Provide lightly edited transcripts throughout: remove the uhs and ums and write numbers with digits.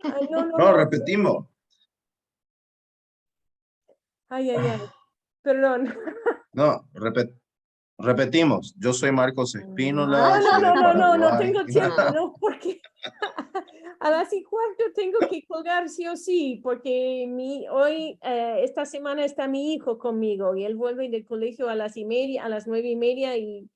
Ay, no, no, No, no. repetimos. Ay, ay, ay. Perdón. No, repetimos. Yo soy Marcos No, Espínola, no, soy de no, no, no, no Paraguay. tengo tiempo, no, porque a las 4:15 tengo que colgar sí o sí, porque hoy, esta semana está mi hijo conmigo y él vuelve del colegio a las 9:30 y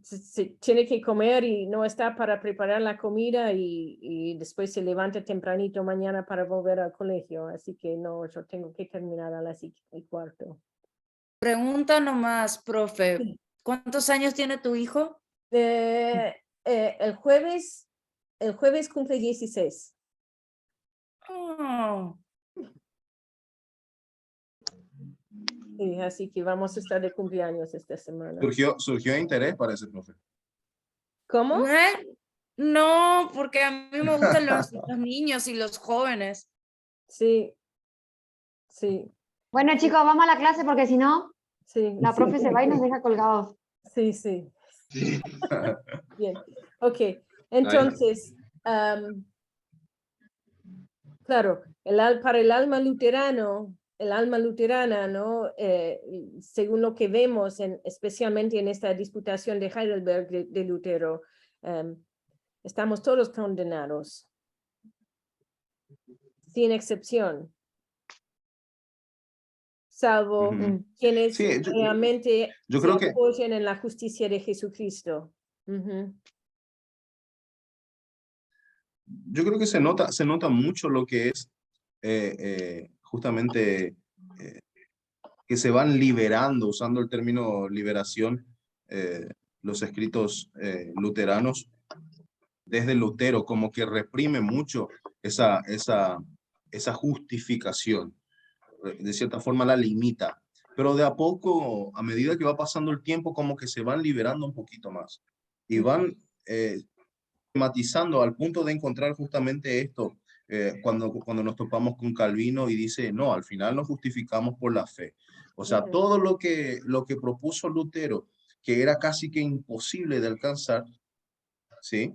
se tiene que comer y no está para preparar la comida y después se levanta tempranito mañana para volver al colegio, así que no, yo tengo que terminar a las 4:15. Pregunta nomás, profe. Sí. ¿Cuántos años tiene tu hijo? El jueves cumple 16. Oh, Sí, así que vamos a estar de cumpleaños esta semana. Surgió interés para ese profe. ¿Cómo? no, porque a mí me gustan los niños y los jóvenes. Sí, sí, Bueno, chicos, vamos a la clase porque si no, sí. la profe se va y nos deja colgados. Sí, sí. Bien, ok. Entonces, claro, para el alma luterana, ¿no? Según lo que vemos, especialmente en esta disputación de Heidelberg de Lutero, estamos todos condenados, sin excepción, salvo quienes Sí, realmente yo se creo que apoyan en la justicia de Jesucristo. Ujú. Yo creo que se nota mucho lo que es justamente que se van liberando, usando el término liberación, los escritos luteranos desde Lutero, como que reprime mucho esa justificación. De cierta forma la limita, pero de a poco, a medida que va pasando el tiempo, como que se van liberando un poquito más y van matizando al punto de encontrar justamente esto, cuando nos topamos con Calvino y dice, no, al final nos justificamos por la fe. O sea, todo lo que propuso Lutero, que era casi que imposible de alcanzar, ¿sí?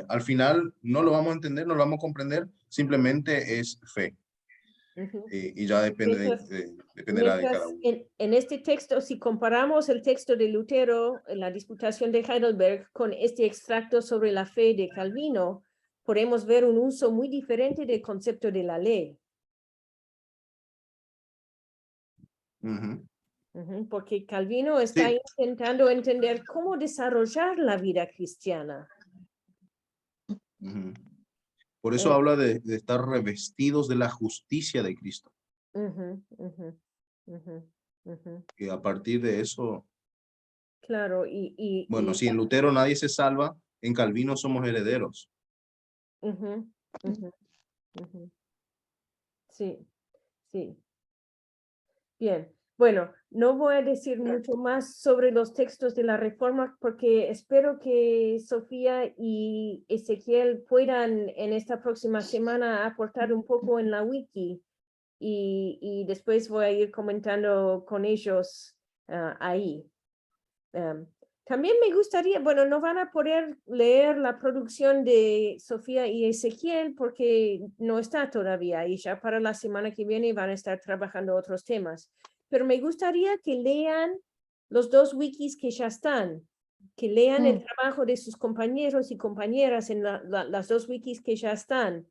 Al final no lo vamos a entender, no lo vamos a comprender, simplemente es fe. Y ya dependerá de cada Mientras uno. en este texto, si comparamos el texto de Lutero, en la disputación de Heidelberg, con este extracto sobre la fe de Calvino, podemos ver un uso muy diferente del concepto de la ley. Porque Calvino está Sí. intentando entender cómo desarrollar la vida cristiana. Por eso habla de estar revestidos de la justicia de Cristo. Y a partir de eso, Claro, bueno, si en Lutero nadie se salva, en Calvino somos herederos. Sí, sí. Bien, bueno, no voy a decir mucho más sobre los textos de la Reforma porque espero que Sofía y Ezequiel puedan en esta próxima semana aportar un poco en la wiki y después voy a ir comentando con ellos ahí. También me gustaría, bueno, no van a poder leer la producción de Sofía y Ezequiel porque no está todavía y ya para la semana que viene van a estar trabajando otros temas. Pero me gustaría que lean los 2 wikis que ya están, que lean el trabajo de sus compañeros y compañeras en las 2 wikis que ya están,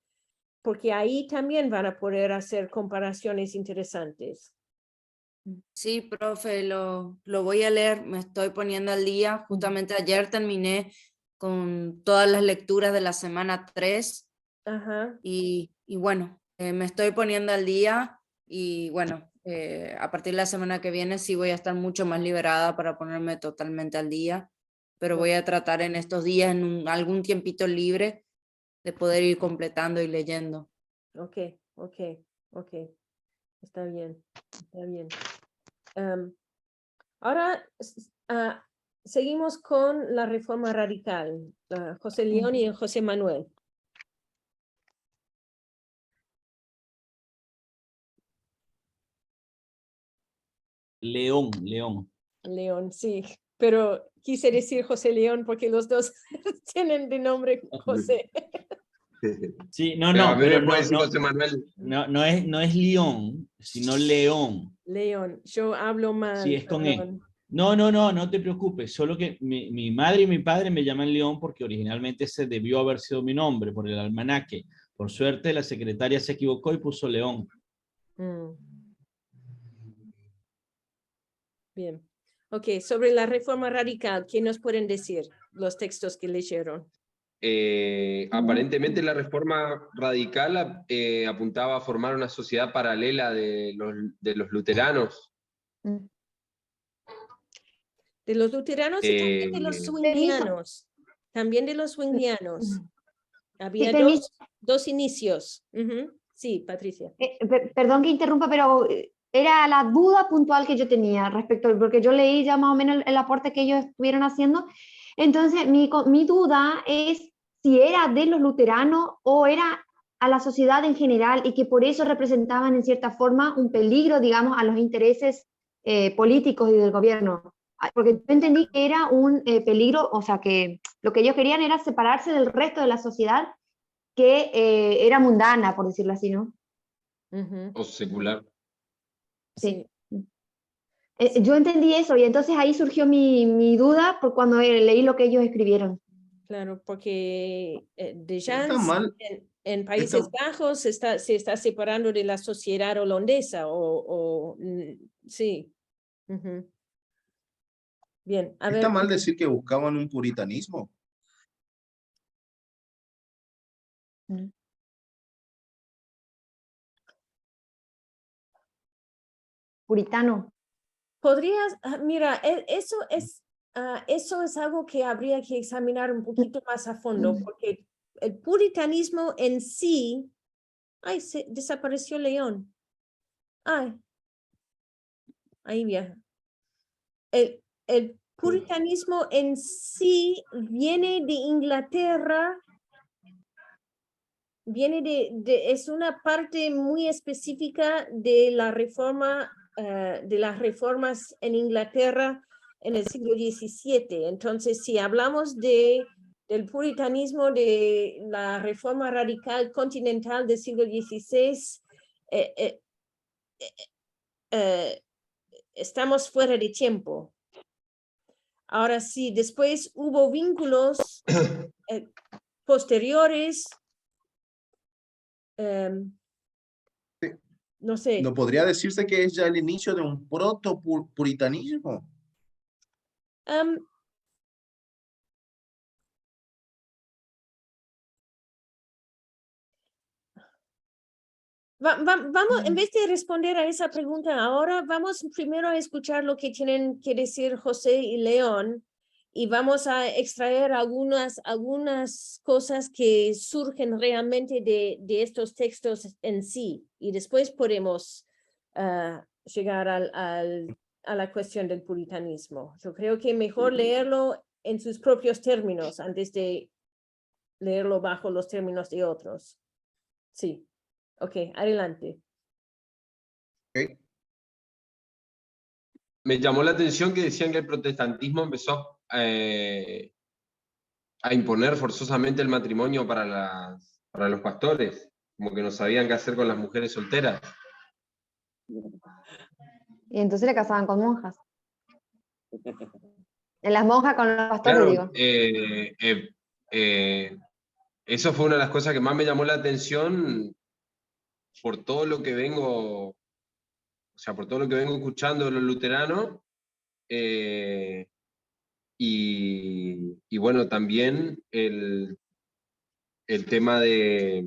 porque ahí también van a poder hacer comparaciones interesantes. Sí, profe, lo voy a leer, me estoy poniendo al día. Justamente ayer terminé con todas las lecturas de la semana 3 y bueno, me estoy poniendo al día y bueno, a partir de la semana que viene sí voy a estar mucho más liberada para ponerme totalmente al día, pero voy a tratar en estos días, en algún tiempito libre, de poder ir completando y leyendo. Ok. Está bien, está bien. Ahora seguimos con la reforma radical, José León y José Manuel. León. León, sí, pero quise decir José León porque los dos tienen de nombre José. Sí, no, Pero a no, mí pero me puede no, decir no, José Manuel. no es León, sino León. León, yo hablo mal, Sí, es con E. perdón. No te preocupes, solo que mi madre y mi padre me llaman León porque originalmente ese debió haber sido mi nombre por el almanaque. Por suerte la secretaria se equivocó y puso León. Mm. Bien. Ok, sobre la reforma radical, ¿qué nos pueden decir los textos que leyeron? Aparentemente la reforma radical apuntaba a formar una sociedad paralela de los luteranos. De los luteranos y también de los swingianos. También de los swingianos. Había permiso. dos inicios. Sí, Patricia. Perdón que interrumpa, pero era la duda puntual que yo tenía respecto, porque yo leí ya más o menos el aporte que ellos estuvieron haciendo. Entonces, mi duda es si era de los luteranos o era a la sociedad en general y que por eso representaban en cierta forma un peligro, digamos, a los intereses políticos y del gobierno. Porque yo entendí que era un peligro, o sea, que lo que ellos querían era separarse del resto de la sociedad que era mundana, por decirlo así, ¿no? O secular. Sí. Yo entendí eso y entonces ahí surgió mi duda por cuando leí lo que ellos escribieron. Claro, porque de Está Jans mal. en Países Bajos se está separando de la sociedad holandesa sí. Bien, a Está ver. mal decir que buscaban un puritanismo. Puritano. Podrías, mira, eso es algo que habría que examinar un poquito más a fondo, porque el puritanismo en sí, ay, desapareció León. Ay, ahí viaja. El puritanismo en sí viene de Inglaterra, es una parte muy específica de la reforma, de las reformas en Inglaterra en el siglo XVII. Entonces, si hablamos del puritanismo de la reforma radical continental del siglo XVI, estamos fuera de tiempo. Ahora sí, después hubo vínculos posteriores. No sé. ¿No podría decirse que es ya el inicio de un proto-puritanismo? Vamos, en vez de responder a esa pregunta ahora, vamos primero a escuchar lo que tienen que decir José y León y vamos a extraer algunas cosas que surgen realmente de estos textos en sí y después podemos llegar a la cuestión del puritanismo. Yo creo que mejor leerlo en sus propios términos antes de leerlo bajo los términos de otros. Sí. Ok, adelante. Okay. Me llamó la atención que decían que el protestantismo empezó a imponer forzosamente el matrimonio para los pastores, como que no sabían qué hacer con las mujeres solteras. Y entonces le casaban con monjas. En las monjas con los pastores, Claro, digo. eso fue una de las cosas que más me llamó la atención por todo lo que vengo, por todo lo que vengo escuchando de los luteranos, y bueno, también el tema de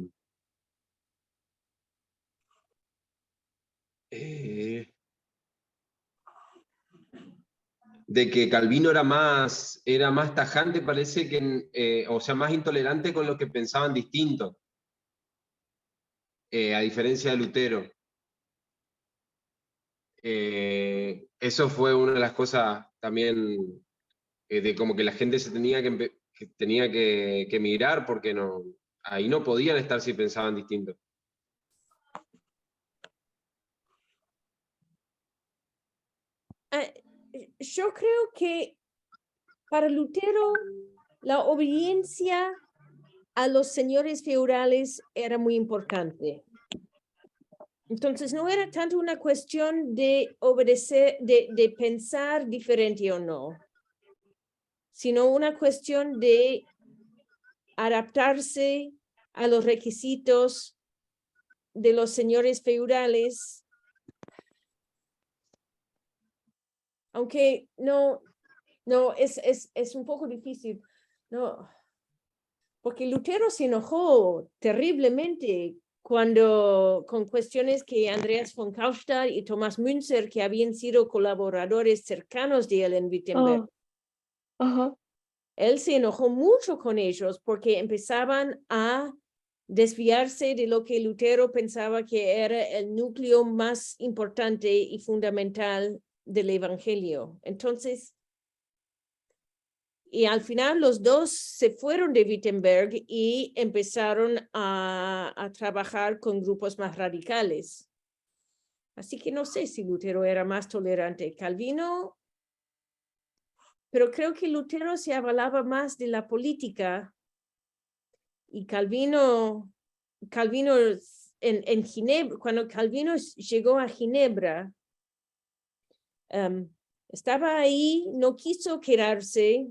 que Calvino era más tajante, parece que, más intolerante con lo que pensaban distinto, a diferencia de Lutero. Eso fue una de las cosas también, de como que la gente se tenía que emigrar porque ahí no podían estar si pensaban distinto. Yo creo que para Lutero la obediencia a los señores feudales era muy importante. Entonces no era tanto una cuestión de obedecer, de pensar diferente o no, sino una cuestión de adaptarse a los requisitos de los señores feudales, aunque no, es un poco difícil, no, porque Lutero se enojó terriblemente con cuestiones que Andreas von Karlstadt y Thomas Münzer, que habían sido colaboradores cercanos de él en Wittenberg. Él se enojó mucho con ellos porque empezaban a desviarse de lo que Lutero pensaba que era el núcleo más importante y fundamental del Evangelio. Entonces, y al final los dos se fueron de Wittenberg y empezaron a trabajar con grupos más radicales. Así que no sé si Lutero era más tolerante. Calvino, pero creo que Lutero se avalaba más de la política. Y Calvino en Ginebra, cuando Calvino llegó a Ginebra, estaba ahí, no quiso quedarse,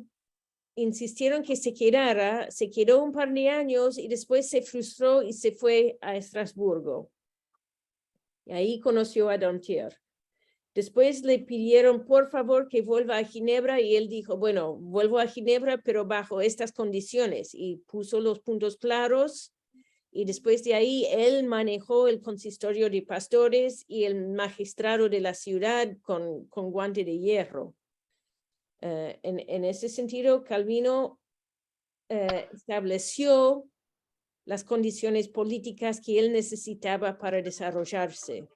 insistieron que se quedara, se quedó un par de años y después se frustró y se fue a Estrasburgo. Y ahí conoció a Dampier. Después le pidieron por favor que vuelva a Ginebra y él dijo, bueno, vuelvo a Ginebra, pero bajo estas condiciones, y puso los puntos claros. Y después de ahí él manejó el consistorio de pastores y el magistrado de la ciudad con guante de hierro. En ese sentido, Calvino estableció las condiciones políticas que él necesitaba para desarrollarse.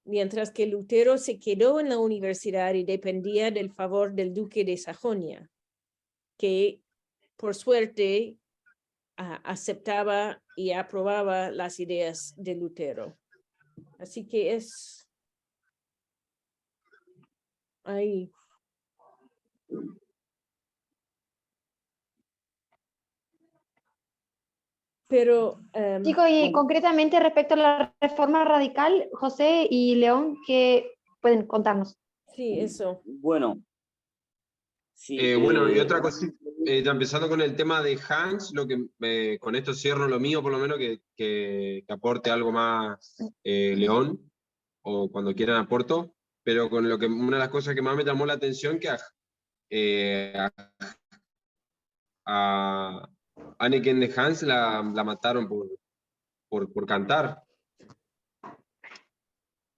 Mientras que Lutero se quedó en la universidad y dependía del favor del duque de Sajonia, que por suerte aceptaba y aprobaba las ideas de Lutero. Así que es ahí. Pero Chicos, y concretamente respecto a la reforma radical, José y León, ¿qué pueden contarnos? sí, eso. Bueno. Sí, bueno, y otra cosa, ya empezando con el tema de Hans, con esto cierro lo mío, por lo menos, que aporte algo más León, o cuando quieran aporto, pero con una de las cosas que más me llamó la atención, que a Anneken de Hans la mataron por cantar.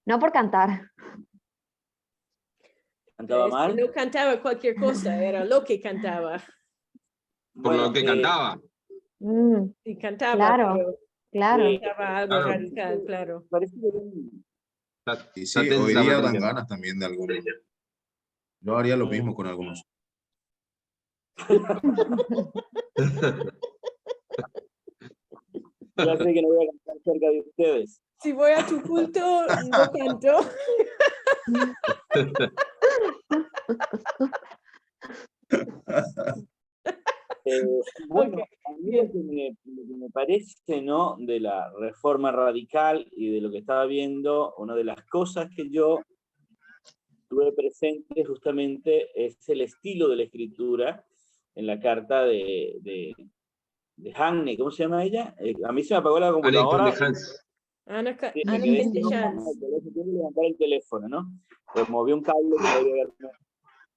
No por cantar. ¿Cantaba mal? No cantaba cualquier cosa, era lo que cantaba. Por lo que cantaba. Sí, cantaba, Claro, pero claro. cantaba algo radical, claro. Y sí, hoy día dan ganas también de algunos. Yo haría lo mismo con algunos. Ya sé que no voy a cantar cerca de ustedes. Si voy a tu culto, no canto. Bueno, Okay, a mí lo que me parece, ¿no?, de la reforma radical y de lo que estaba viendo, una de las cosas que yo tuve presente justamente es el estilo de la escritura en la carta de Hanne, ¿cómo se llama ella? A mí se me apagó la computadora. Anneken de Hans. Sí, Ana me quedé Kente sin Jans. levantar el teléfono, ¿no? Removí un cable que no debería haber.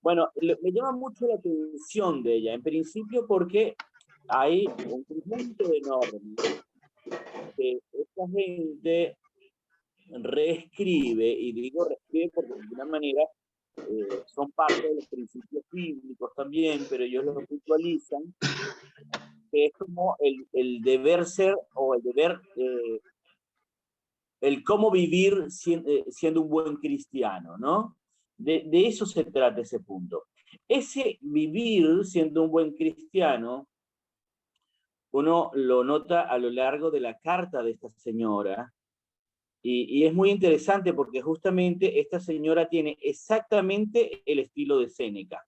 Bueno, me llama mucho la atención de ella, en principio porque hay un conjunto de normas que esta gente reescribe, y digo reescribe porque de alguna manera son parte de los principios bíblicos también, pero ellos los puntualizan, que es como el deber ser o el deber, el cómo vivir siendo un buen cristiano, ¿no? De eso se trata ese punto. Ese vivir siendo un buen cristiano, uno lo nota a lo largo de la carta de esta señora, y es muy interesante porque justamente esta señora tiene exactamente el estilo de Séneca.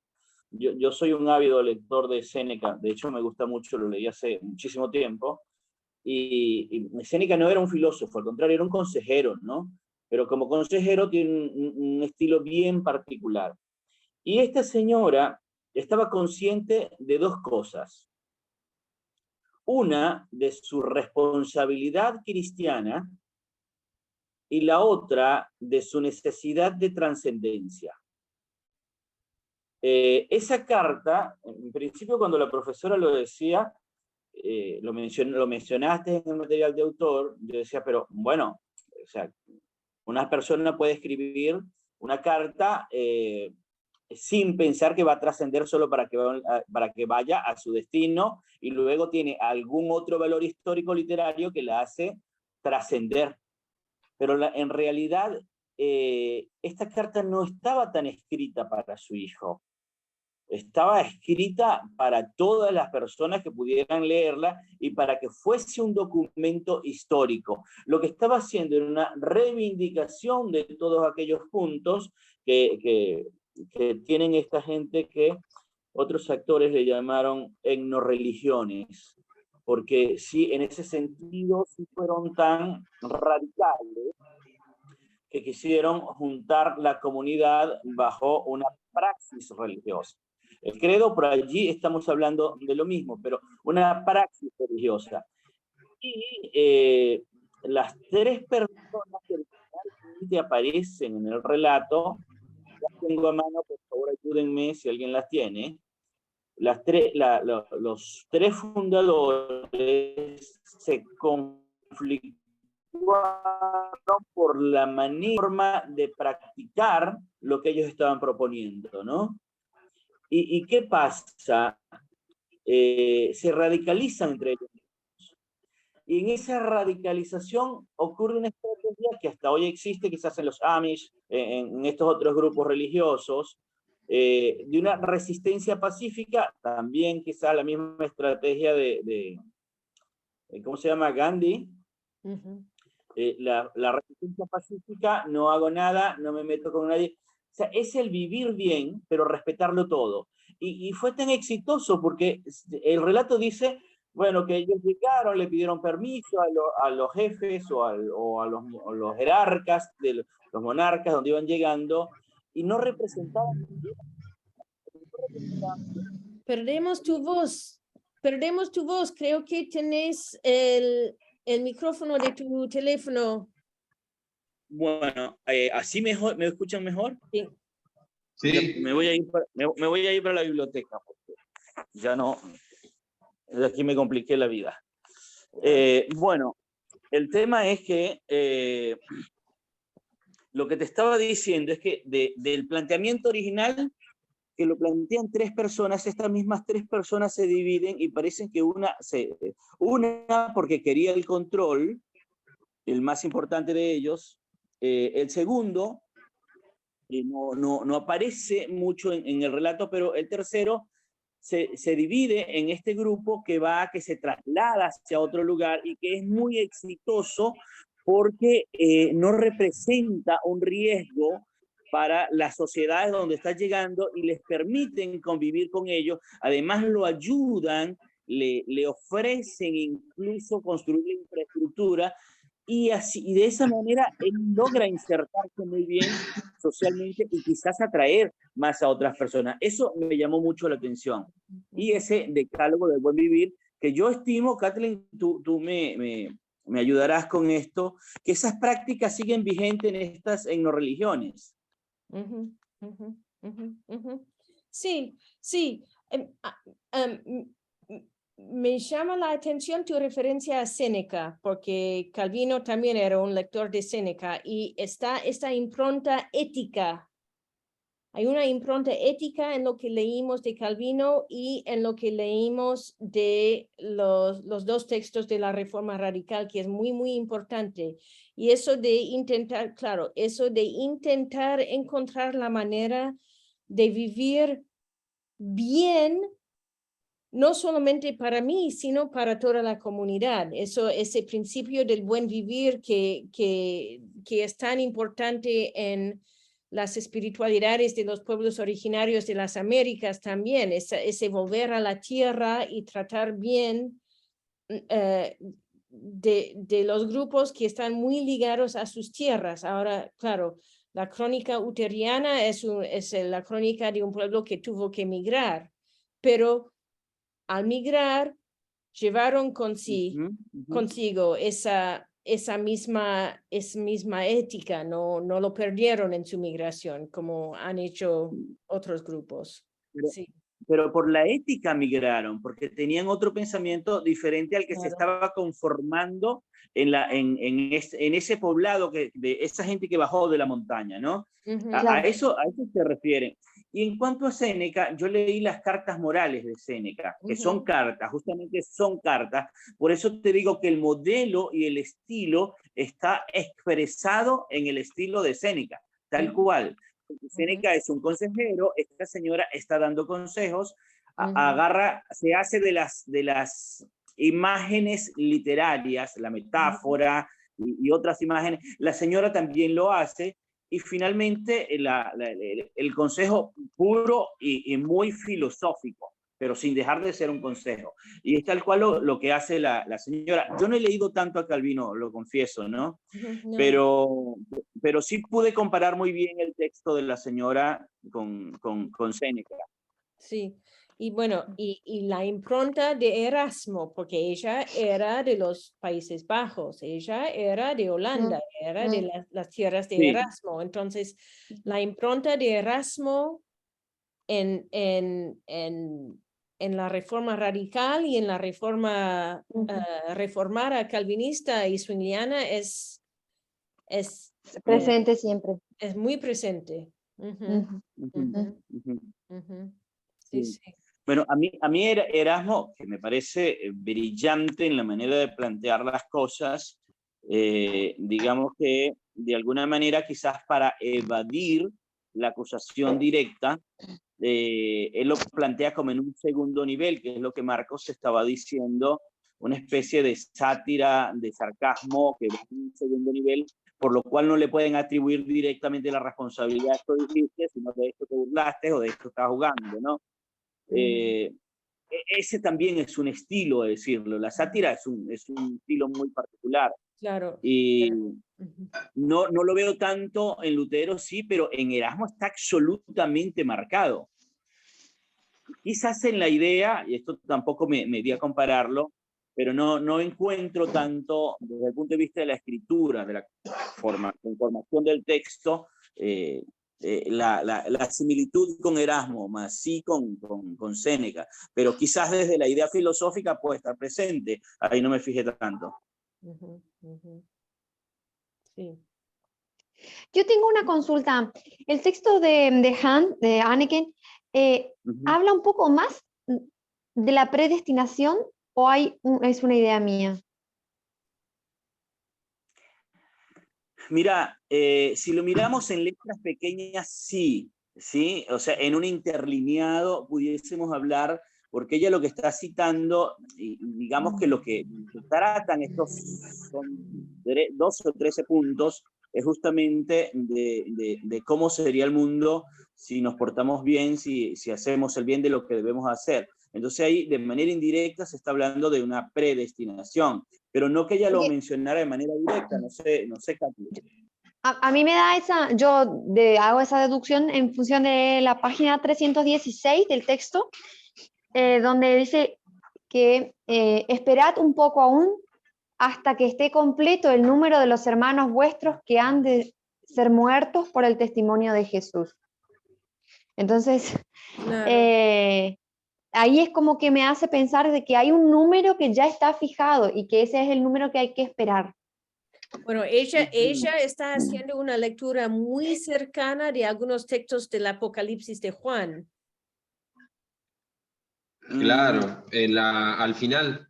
yo soy un ávido lector de Séneca, de hecho me gusta mucho, lo leí hace muchísimo tiempo, y Séneca no era un filósofo, al contrario, era un consejero, ¿no? Pero como consejero tiene un estilo bien particular. Y esta señora estaba consciente de dos cosas. Una, de su responsabilidad cristiana, y la otra, de su necesidad de trascendencia. Esa carta, en principio cuando la profesora lo decía, lo mencionaste en el material de autor, yo decía, pero bueno, o sea, una persona puede escribir una carta sin pensar que va a trascender solo para que vaya a su destino, y luego tiene algún otro valor histórico literario que la hace trascender. Pero en realidad esta carta no estaba tan escrita para su hijo. Estaba escrita para todas las personas que pudieran leerla y para que fuese un documento histórico. Lo que estaba haciendo era una reivindicación de todos aquellos puntos que tienen esta gente que otros actores le llamaron etnoreligiones, porque sí, en ese sentido sí fueron tan radicales que quisieron juntar la comunidad bajo una praxis religiosa. El credo, por allí estamos hablando de lo mismo, pero una praxis religiosa. Y las tres personas que originalmente aparecen en el relato, las tengo a mano, por favor ayúdenme si alguien las tiene. Los tres fundadores se conflictuaron por la forma de practicar lo que ellos estaban proponiendo, ¿no? ¿Y qué pasa? Se radicalizan entre ellos. Y en esa radicalización ocurre una estrategia que hasta hoy existe, quizás en los Amish, en estos otros grupos religiosos, de una resistencia pacífica, también quizás la misma estrategia de ¿cómo se llama? Gandhi. La resistencia pacífica, no hago nada, no me meto con nadie. O sea, es el vivir bien, pero respetarlo todo. Y fue tan exitoso porque el relato dice, bueno, que ellos llegaron, le pidieron permiso a los jefes o a los jerarcas, de los monarcas donde iban llegando, y no representaban. Perdemos tu voz, creo que tenés el micrófono de tu teléfono. Bueno, ¿así mejor, me escuchan mejor? Sí. Sí. Me voy a ir para la biblioteca, porque ya no, de aquí me compliqué la vida. Bueno, el tema es que lo que te estaba diciendo es que del planteamiento original, que lo plantean tres personas, estas mismas tres personas se dividen y parecen que una porque quería el control, el más importante de ellos, el segundo no aparece mucho en el relato, pero el tercero se divide en este grupo que se traslada hacia otro lugar y que es muy exitoso porque no representa un riesgo para las sociedades donde está llegando y les permiten convivir con ellos. Además lo ayudan, le ofrecen incluso construir la infraestructura y de esa manera él logra insertarse muy bien socialmente y quizás atraer más a otras personas. Eso me llamó mucho la atención. Y ese decálogo del buen vivir, que yo estimo, Kathleen, tú me ayudarás con esto, que esas prácticas siguen vigentes en estas etnoreligiones. Sí, sí. Me llama la atención tu referencia a Séneca, porque Calvino también era un lector de Séneca y está esta impronta ética. Hay una impronta ética en lo que leímos de Calvino y en lo que leímos de los dos textos de la Reforma Radical, que es muy, muy importante. Y eso de intentar, claro, eso de intentar encontrar la manera de vivir bien, no solamente para mí, sino para toda la comunidad. Ese principio del buen vivir que es tan importante en las espiritualidades de los pueblos originarios de las Américas también, ese volver a la tierra y tratar bien de los grupos que están muy ligados a sus tierras. Ahora, claro, la crónica uteriana es la crónica de un pueblo que tuvo que emigrar, pero al migrar llevaron consigo esa misma ética, no lo perdieron en su migración, como han hecho otros grupos. Pero por la ética migraron, porque tenían otro pensamiento diferente al que se estaba conformando en ese poblado, de esa gente que bajó de la montaña, ¿no? A eso se refieren. Y en cuanto a Séneca, yo leí las cartas morales de Séneca, que son cartas, justamente son cartas. Por eso te digo que el modelo y el estilo está expresado en el estilo de Séneca, tal cual. Séneca es un consejero, esta señora está dando consejos, se hace de las imágenes literarias, la metáfora y otras imágenes. La señora también lo hace, y finalmente el consejo puro y muy filosófico, pero sin dejar de ser un consejo. Y es tal cual lo que hace la señora. Yo no he leído tanto a Calvino, lo confieso, ¿no? Pero sí pude comparar muy bien el texto de la señora con Séneca. Sí, y bueno, y la impronta de Erasmo, porque ella era de los Países Bajos, ella era de Holanda, era de las tierras de Erasmo. Entonces, la impronta de Erasmo en la reforma radical y en la reforma reformada calvinista y zwingliana es presente siempre. Es muy presente. Sí, sí. Bueno, a mí Erasmo, que me parece brillante en la manera de plantear las cosas, digamos que de alguna manera quizás para evadir la acusación directa, él lo plantea como en un segundo nivel, que es lo que Marcos estaba diciendo, una especie de sátira, de sarcasmo, que va en un segundo nivel, por lo cual no le pueden atribuir directamente la responsabilidad de esto dijiste, sino de esto te burlaste o de esto estás jugando, ¿no? Ese también es un estilo de decirlo. La sátira es un estilo muy particular. Claro. Y no lo veo tanto en Lutero, sí, pero en Erasmo está absolutamente marcado. Quizás en la idea, y esto tampoco me di a compararlo, pero no encuentro tanto desde el punto de vista de la escritura, de la conformación del texto, la similitud con Erasmo, más sí con Séneca, pero quizás desde la idea filosófica puede estar presente, ahí no me fijé tanto. Sí. Yo tengo una consulta. El texto de Hanneken, ¿habla un poco más de la predestinación o es una idea mía? Mira, si lo miramos en letras pequeñas, sí, o sea, en un interlineado pudiésemos hablar, porque ella lo que está citando, y digamos que lo que tratan estos son 12 o 13 puntos, es justamente de cómo sería el mundo si nos portamos bien, si hacemos el bien de lo que debemos hacer. Entonces ahí, de manera indirecta, se está hablando de una predestinación, pero no que ella lo mencionara de manera directa, no sé, Katy. A mí me da hago esa deducción en función de la página 316 del texto, donde dice que esperad un poco aún hasta que esté completo el número de los hermanos vuestros que han de ser muertos por el testimonio de Jesús. Entonces, claro. Ahí es como que me hace pensar de que hay un número que ya está fijado y que ese es el número que hay que esperar. Bueno, ella está haciendo una lectura muy cercana de algunos textos del Apocalipsis de Juan. Claro, al final.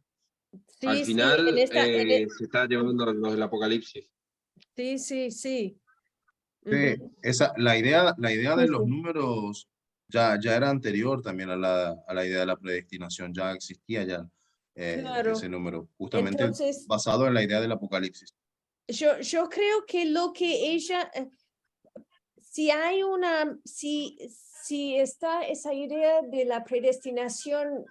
Sí, al final se está llevando los del Apocalipsis. Sí. Sí, la idea de los números ya era anterior también a la idea de la predestinación, ya existía ya ese número, justamente entonces, basado en la idea del Apocalipsis. Yo creo que lo que ella, si hay si está esa idea de la predestinación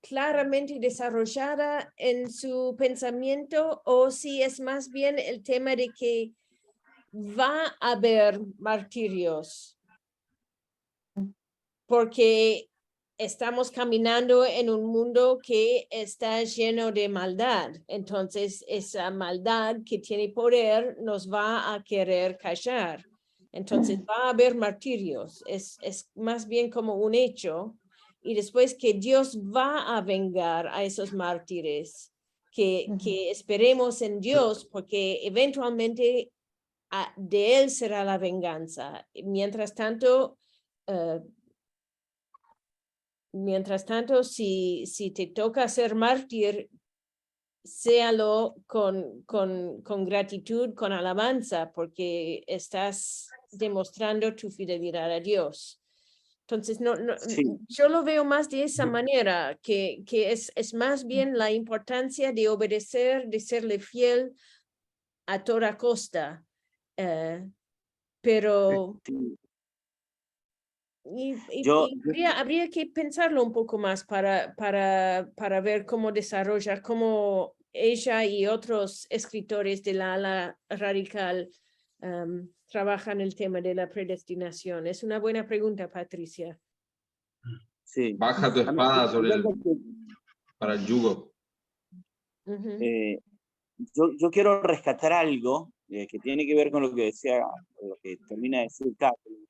claramente desarrollada en su pensamiento, o si es más bien el tema de que va a haber martirios, porque estamos caminando en un mundo que está lleno de maldad. Entonces, esa maldad que tiene poder nos va a querer callar. Entonces, va a haber martirios. Es más bien como un hecho. Y después que Dios va a vengar a esos mártires, que esperemos en Dios, porque eventualmente de Él será la venganza. Mientras tanto, si te toca ser mártir, séalo con gratitud, con alabanza, porque estás demostrando tu fidelidad a Dios. Entonces, Sí. yo lo veo más de esa manera, que es más bien la importancia de obedecer, de serle fiel a toda costa. Pero habría que pensarlo un poco más para ver cómo desarrollar, cómo ella y otros escritores de la ala radical trabajan el tema de la predestinación. Es una buena pregunta, Patricia. Sí. Baja tu espada para el yugo. Yo quiero rescatar algo que tiene que ver con lo que decía, lo que termina de decir Kathleen,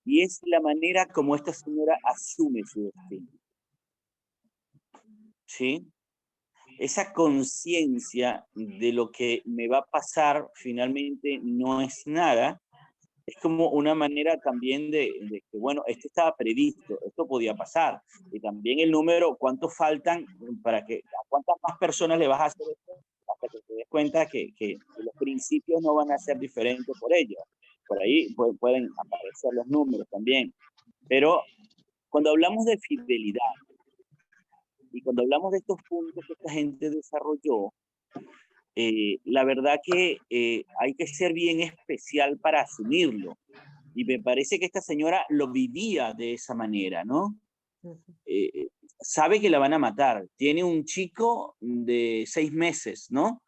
y es la manera como esta señora asume su destino. ¿Sí? Esa conciencia de lo que me va a pasar finalmente no es nada. Es como una manera también de que, bueno, esto estaba previsto, esto podía pasar. Y también el número, ¿cuántos faltan para que, a cuántas más personas le vas a hacer esto? Hasta que te des cuenta que los principios no van a ser diferentes por ello. Por ahí pueden aparecer los números también. Pero cuando hablamos de fidelidad y cuando hablamos de estos puntos que esta gente desarrolló, la verdad que hay que ser bien especial para asumirlo. Y me parece que esta señora lo vivía de esa manera, ¿no? Sabe que la van a matar. Tiene un chico de 6 meses, ¿no?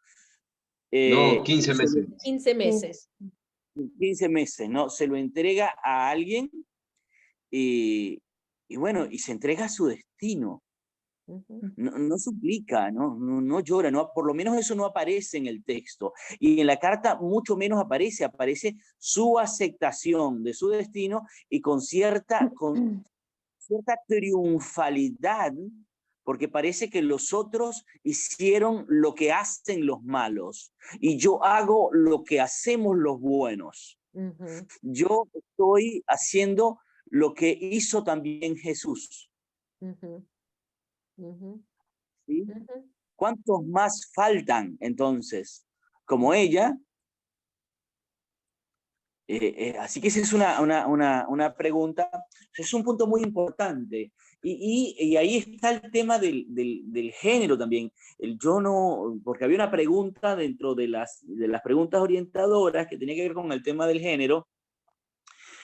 No, 15 meses. 15 meses. 15 meses, ¿no? Se lo entrega a alguien y bueno, y se entrega a su destino. No suplica, no llora, por lo menos eso no aparece en el texto. Y en la carta mucho menos aparece su aceptación de su destino y con cierta triunfalidad, porque parece que los otros hicieron lo que hacen los malos y yo hago lo que hacemos los buenos. Yo estoy haciendo lo que hizo también Jesús. ¿Sí? ¿Cuántos más faltan entonces como ella? Así que esa es una pregunta, es un punto muy importante. Y ahí está el tema del género también. Porque había una pregunta dentro de las preguntas orientadoras que tenía que ver con el tema del género.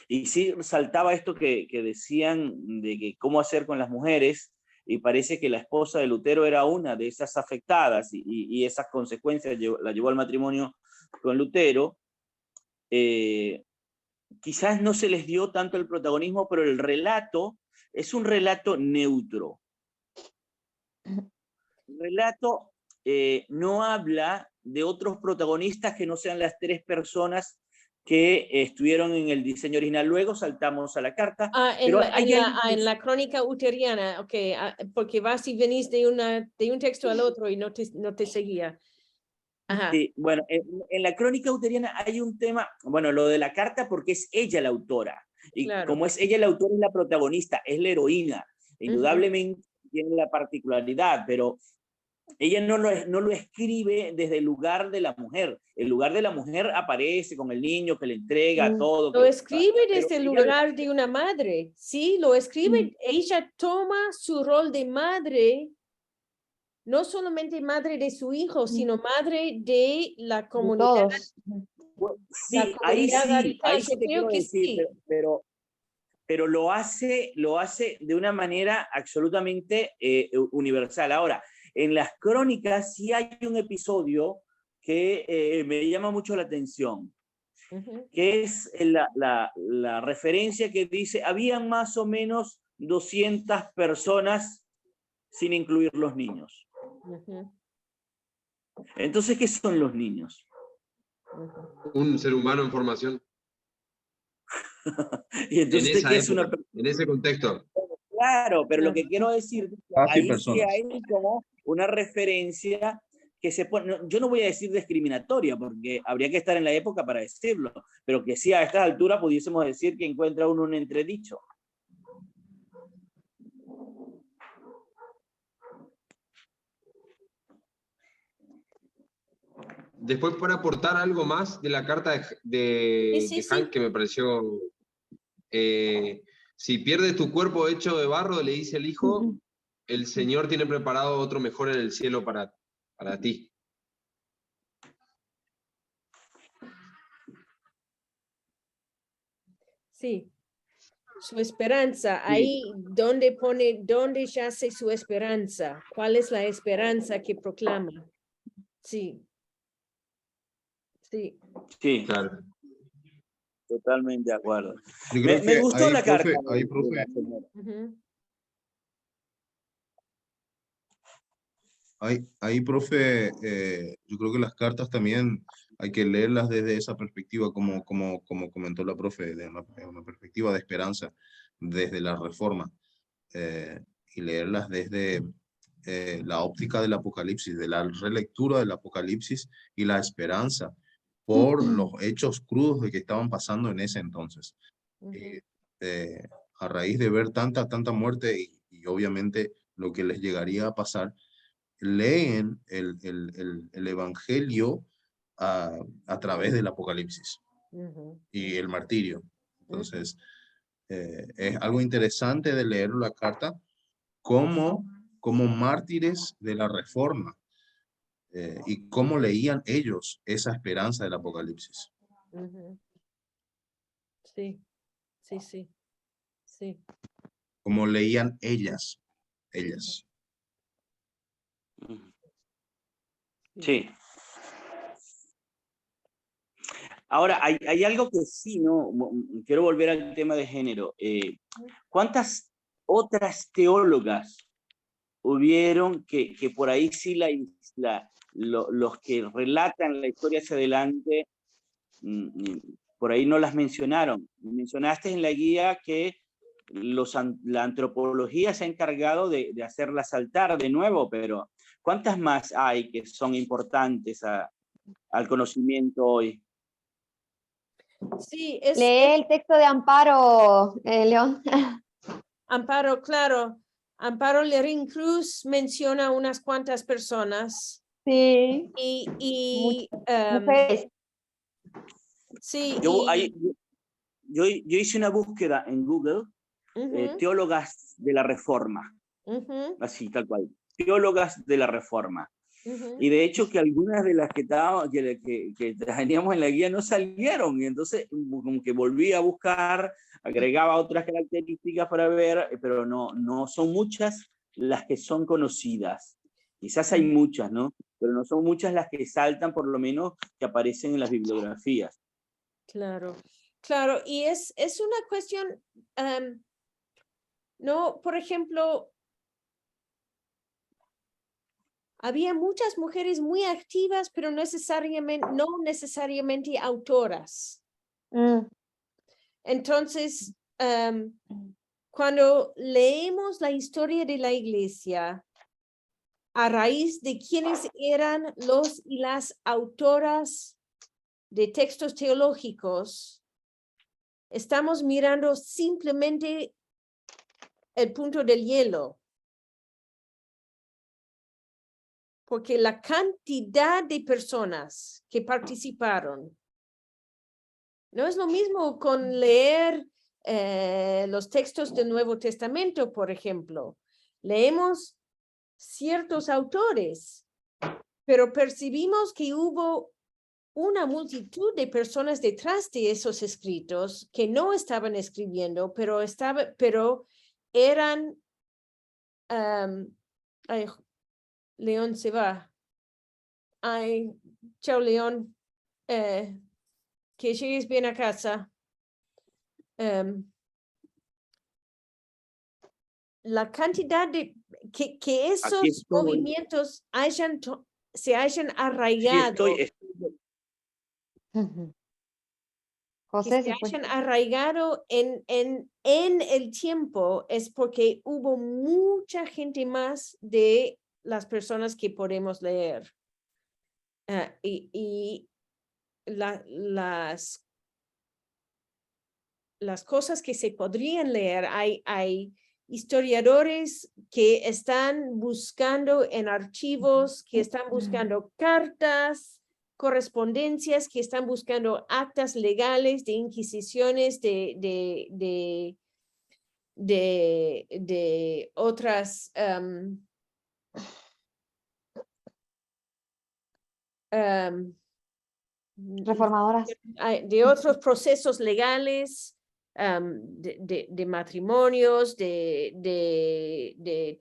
Y sí saltaba esto que decían de que cómo hacer con las mujeres. Y parece que la esposa de Lutero era una de esas afectadas y esas consecuencias la llevó al matrimonio con Lutero. Quizás no se les dio tanto el protagonismo, pero el relato es un relato neutro. El relato no habla de otros protagonistas que no sean las 3 personas que estuvieron en el diseño original. Luego saltamos a la carta. En la crónica uteriana, okay, porque vas y venís de un texto al otro y no te seguía. Ajá. Sí, bueno, en la crónica uteriana hay un tema, bueno, lo de la carta porque es ella la autora. Y claro, como es ella la autora, es la protagonista, es la heroína. Indudablemente tiene la particularidad, pero ella no lo escribe desde el lugar de la mujer. El lugar de la mujer aparece con el niño que le entrega todo. Lo escribe desde el lugar de una madre. Sí, lo escribe. Ella toma su rol de madre, no solamente madre de su hijo, sino madre de la comunidad Sí, la ahí comunidad sí, radical, ahí sí yo te creo quiero que decir, sí. pero lo hace de una manera absolutamente universal. Ahora, en las crónicas sí hay un episodio que me llama mucho la atención, que es la referencia que dice, habían más o menos 200 personas sin incluir los niños. Entonces, ¿qué son los niños? Un ser humano en formación. Y entonces, En esa ¿qué es época, una? en ese contexto. Claro, pero lo que quiero decir es que Casi ahí sí personas. hay como una referencia que se pone, yo no voy a decir discriminatoria, porque habría que estar en la época para decirlo, pero que sí a estas alturas pudiésemos decir que encuentra uno un entredicho. Después, para aportar algo más de la carta de Hank, que me pareció... si pierdes tu cuerpo hecho de barro, le dice el hijo, el Señor tiene preparado otro mejor en el cielo para ti. Sí, su esperanza, ahí donde yace su esperanza, ¿cuál es la esperanza que proclama? Sí, sí. Sí, Claro. totalmente de acuerdo. Yo creo Me que gustó ahí, la carta profe, de la señora. ahí, profe, yo creo que las cartas también hay que leerlas desde esa perspectiva, como comentó la profe, de una perspectiva de esperanza, desde la reforma, y leerlas desde la óptica del Apocalipsis, de la relectura del Apocalipsis y la esperanza por los hechos crudos de que estaban pasando en ese entonces. Eh, a raíz de ver tanta muerte y obviamente lo que les llegaría a pasar, leen el Evangelio a través del Apocalipsis y el martirio. Entonces, es algo interesante de leer la carta como mártires de la Reforma, y cómo leían ellos esa esperanza del Apocalipsis. Sí, sí, sí, sí. Cómo leían ellas. Sí. Ahora, hay algo que sí, ¿no? Quiero volver al tema de género. ¿Cuántas otras teólogas hubieron que por ahí sí los que relatan la historia hacia adelante, por ahí no las mencionaron? Mencionaste en la guía que la antropología se ha encargado de hacerla saltar de nuevo, pero ¿cuántas más hay que son importantes al conocimiento hoy? Sí, Lee el texto de Amparo, León. Amparo, claro. Amparo Lerín Cruz menciona unas cuantas personas. Sí. Mujeres. Sí. Yo hice una búsqueda en Google, teólogas de la Reforma, así tal cual, teólogas de la Reforma. Y de hecho que algunas de las que teníamos en la guía no salieron, y entonces como que volví a buscar, agregaba otras características para ver, pero no son muchas las que son conocidas. Quizás hay muchas, ¿no? Pero no son muchas las que saltan, por lo menos, que aparecen en las bibliografías. Claro, claro, y es una cuestión, no, por ejemplo, había muchas mujeres muy activas, pero no necesariamente autoras. Entonces, cuando leemos la historia de la iglesia, a raíz de quiénes eran los y las autoras de textos teológicos, estamos mirando simplemente el punto del hielo. Porque la cantidad de personas que participaron no es lo mismo con leer los textos del Nuevo Testamento, por ejemplo. Leemos ciertos autores, pero percibimos que hubo una multitud de personas detrás de esos escritos que no estaban escribiendo, pero eran, ay, León se va. Ay, chao León, que llegues bien a casa. La cantidad de que esos estoy. movimientos se hayan Sí, arraigado, José se fue. hayan arraigado en el tiempo, es porque hubo mucha gente más de las personas que podemos leer. Y las cosas que se podrían leer, hay historiadores que están buscando en archivos, que están buscando cartas, correspondencias, que están buscando actas legales de inquisiciones de otras Reformadoras. de otros procesos legales, de matrimonios, de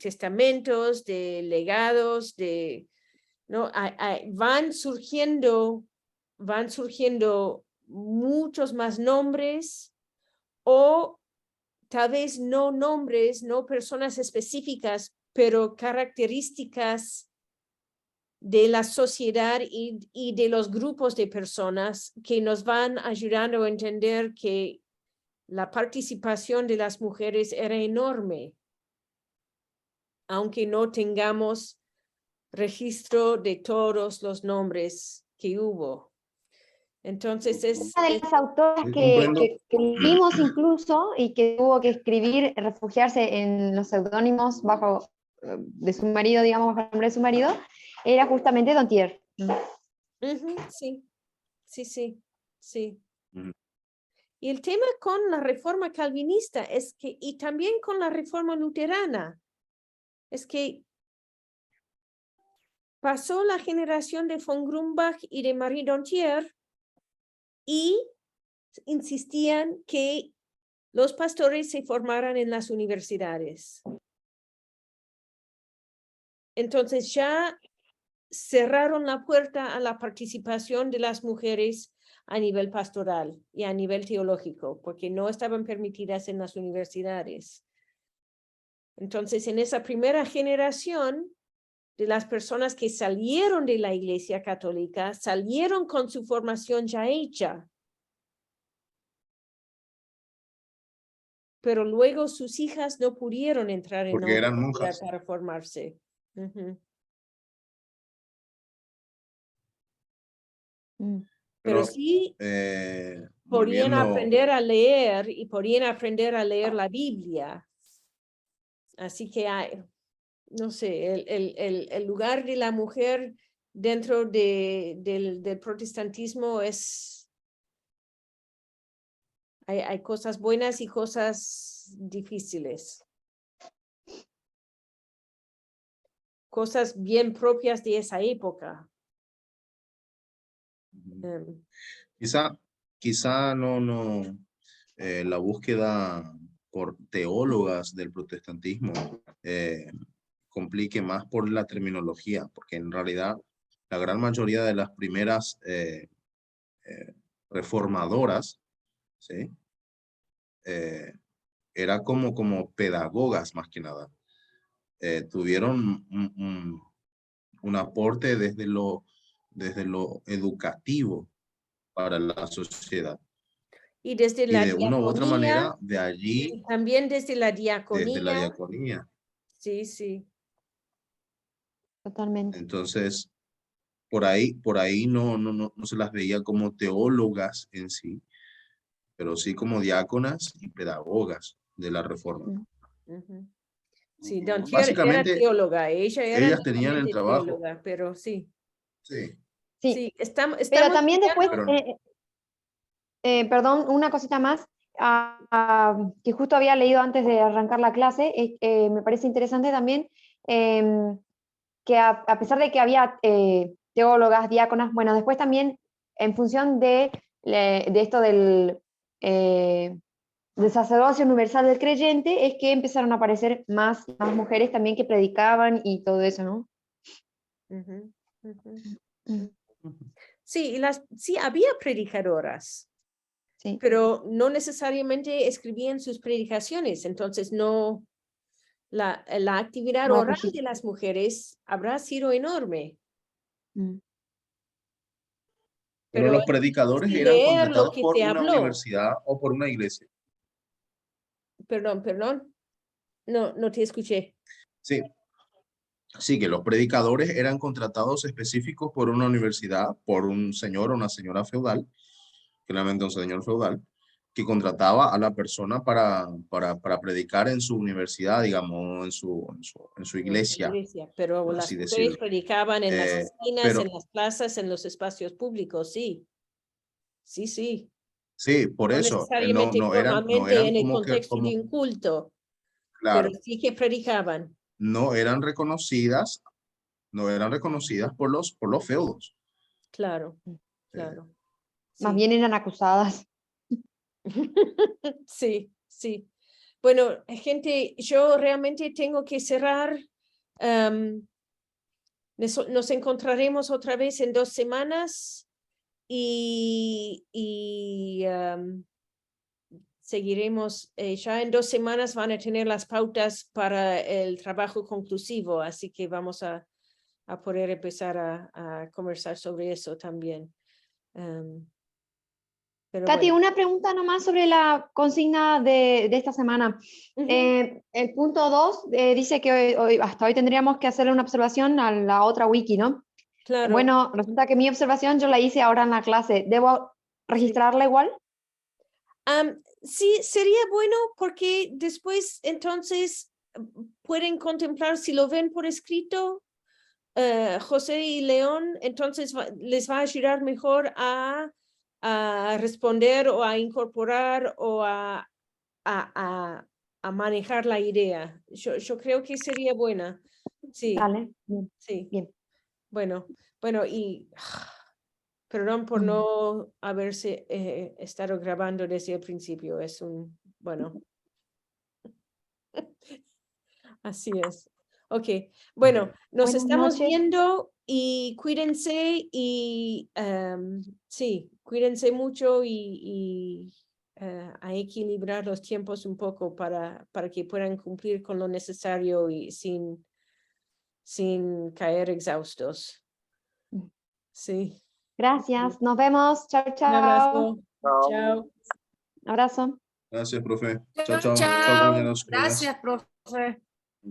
testamentos, de legados, ¿no? Van surgiendo muchos más nombres, o tal vez no nombres, no personas específicas, pero características de la sociedad y de los grupos de personas que nos van ayudando a entender que la participación de las mujeres era enorme, aunque no tengamos registro de todos los nombres que hubo. Entonces Una de las autoras Sí, que comprendo. vimos incluso y que tuvo que escribir, refugiarse en los seudónimos de su marido, digamos, bajo el nombre de su marido, era justamente Dontier. Sí, sí. Ujú. Y el tema con la reforma calvinista es que, y también con la reforma luterana, es que pasó la generación de von Grumbach y de Marie Dontier y insistían que los pastores se formaran en las universidades. Entonces ya cerraron la puerta a la participación de las mujeres a nivel pastoral y a nivel teológico, porque no estaban permitidas en las universidades. Entonces, en esa primera generación de las personas que salieron de la Iglesia Católica, salieron con su formación ya hecha, pero luego sus hijas no pudieron entrar en la Porque eran universidad monjas. para formarse. Pero sí podían volviendo, aprender a leer y podían aprender a leer la Biblia. Así que hay, no sé, el lugar de la mujer dentro del protestantismo hay cosas buenas y cosas difíciles. Cosas bien propias de esa época. quizá no, la búsqueda por teólogas del protestantismo complique más por la terminología, porque en realidad la gran mayoría de las primeras reformadoras, ¿sí? Era como pedagogas más que nada. Tuvieron un aporte desde lo educativo para la sociedad. Y desde Y la de una u otra diaconía, manera, de allí, y también desde la desde la diaconía. diaconía. Sí. Totalmente. Entonces, por ahí no se las veía como teólogas en sí, pero sí como diáconas y pedagogas de la reforma. Sí, Dontier era Básicamente, teóloga, ella era ellas tenían el netamente trabajo. teóloga, pero sí. Sí. Sí, estamos Pero también después, estudiando- perdón, una cosita más, que justo había leído antes de arrancar la clase, me parece interesante también que a pesar de que había teólogas, diáconas, bueno, después también en función de esto del sacerdocio universal del creyente, es que empezaron a aparecer más mujeres también que predicaban y todo eso, ¿no? Ujú, ujú. Sí, sí, había predicadoras, Sí. pero no necesariamente escribían sus predicaciones, entonces no, la actividad No, oral pues, de las mujeres habrá sido enorme. Pero Pero los es predicadores difícil eran leer lo contratados que por se una habló. universidad o por una iglesia. Perdón. No te escuché. Sí, sí, que los predicadores eran contratados específicos por una universidad, por un señor o una señora feudal, claramente un señor feudal, que contrataba a la persona para predicar en su universidad, digamos, en su iglesia, Pero por las así mujeres decirlo. predicaban en las esquinas, Pero en las plazas, en los espacios públicos, sí. Sí. sí, por No eso, necesariamente no formalmente eran en el como que, contexto de un culto, pero claro, sí que predicaban. no eran reconocidas por los feudos. Claro. más Sí. bien eran acusadas. Sí. Bueno, gente, yo realmente tengo que cerrar. Nos encontraremos otra vez en 2 semanas y seguiremos. Ya en 2 semanas van a tener las pautas para el trabajo conclusivo, así que vamos a poder empezar a conversar sobre eso también. Pero Katy, bueno. una pregunta nomás sobre la consigna de esta semana. El punto 2 dice que hasta hoy tendríamos que hacerle una observación a la otra wiki, ¿no? Claro. Bueno, resulta que mi observación yo la hice ahora en la clase. ¿Debo registrarla igual? Sí, sería bueno porque después entonces pueden contemplar si lo ven por escrito, José y León, entonces les va a ayudar mejor a responder o a incorporar o a manejar la idea. Yo creo que sería buena. Sí. Dale, bien. Sí. Bien. Bueno, y perdón por no haberse estado grabando desde el principio. Es bueno. Así es. Ok, bueno, nos Buenas estamos noches. viendo y cuídense sí, cuídense mucho y a equilibrar los tiempos un poco para que puedan cumplir con lo necesario y sin caer exhaustos. Sí. Gracias. Nos vemos. Chao, Un chao. abrazo. Chao. Chao. Abrazo. Gracias, profe. Chao, Chao, chao. Chao, chao. compañeros. Buenas. Gracias, profe.